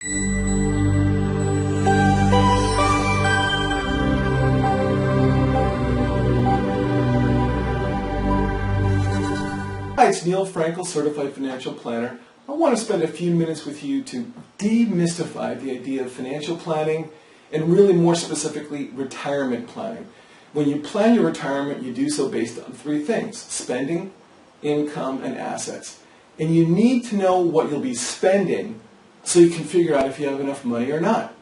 Hi, it's Neil Frankel, Certified Financial Planner. I want to spend a few minutes with you to demystify the idea of financial planning and really more specifically retirement planning. When you plan your retirement, you do so based on three things: spending, income, and assets. And you need to know what you'll be spending so you can figure out if you have enough money or not.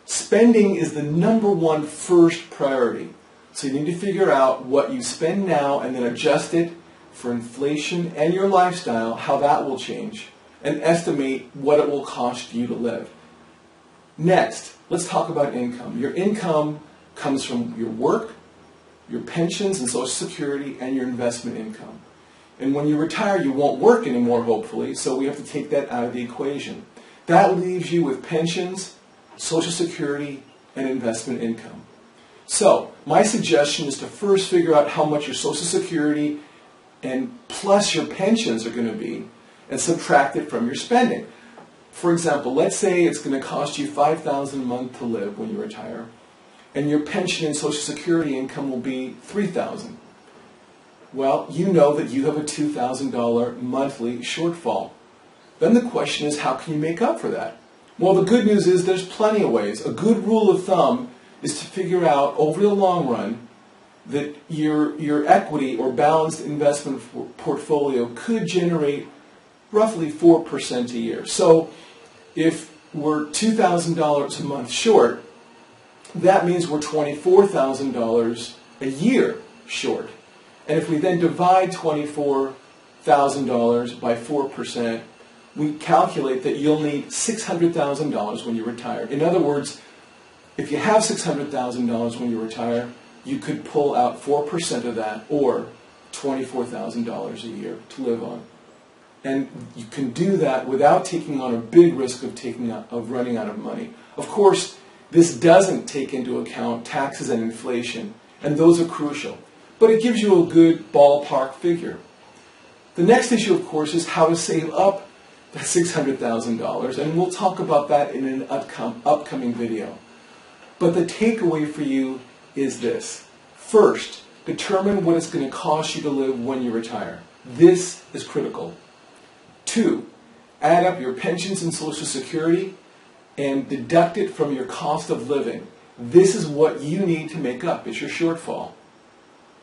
Spending is the number one first priority. So you need to figure out what you spend now and then adjust it for inflation and your lifestyle, how that will change, and estimate what it will cost you to live. Next, let's talk about income. Your income comes from your work, your pensions and Social Security, and your investment income. And when you retire, you won't work anymore, hopefully, so we have to take that out of the equation. That leaves you with pensions, Social Security, and investment income. So, my suggestion is to first figure out how much your Social Security and plus your pensions are going to be, and subtract it from your spending. For example, let's say it's going to cost you $5,000 a month to live when you retire, and your pension and Social Security income will be $3,000. Well, you know that you have a $2,000 monthly shortfall. Then the question is, how can you make up for that? Well, the good news is there's plenty of ways. A good rule of thumb is to figure out over the long run that your equity or balanced investment portfolio could generate roughly 4% a year. So if we're $2,000 a month short, that means we're $24,000 a year short. And if we then divide $24,000 by 4%, we calculate that you'll need $600,000 when you retire. In other words, if you have $600,000 when you retire, you could pull out 4% of that, or $24,000 a year to live on. And you can do that without taking on a big risk of running out of money. Of course, this doesn't take into account taxes and inflation, and those are crucial. But it gives you a good ballpark figure. The next issue, of course, is how to save up that $600,000, and we'll talk about that in an upcoming video. But the takeaway for you is this. First, determine what it's going to cost you to live when you retire. This is critical. 2, add up your pensions and Social Security and deduct it from your cost of living. This is what you need to make up. It's your shortfall.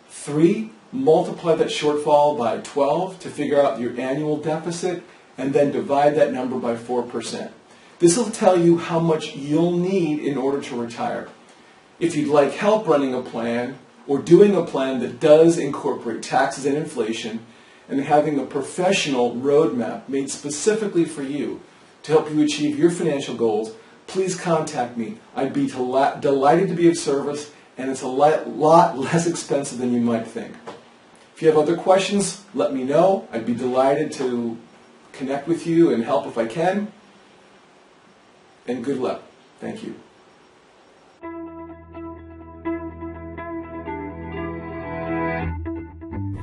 3, multiply that shortfall by 12 to figure out your annual deficit, and then divide that number by 4%. This will tell you how much you'll need in order to retire. If you'd like help running a plan or doing a plan that does incorporate taxes and inflation, and having a professional roadmap made specifically for you to help you achieve your financial goals, please contact me. I'd be delighted to be of service, and it's a lot less expensive than you might think. If you have other questions, let me know. I'd be delighted to connect with you and help if I can. And good luck. Thank you.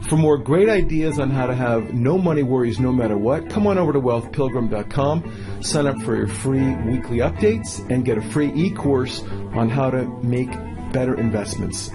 For more great ideas on how to have no money worries no matter what, come on over to wealthpilgrim.com, sign up for your free weekly updates, and get a free e-course on how to make better investments.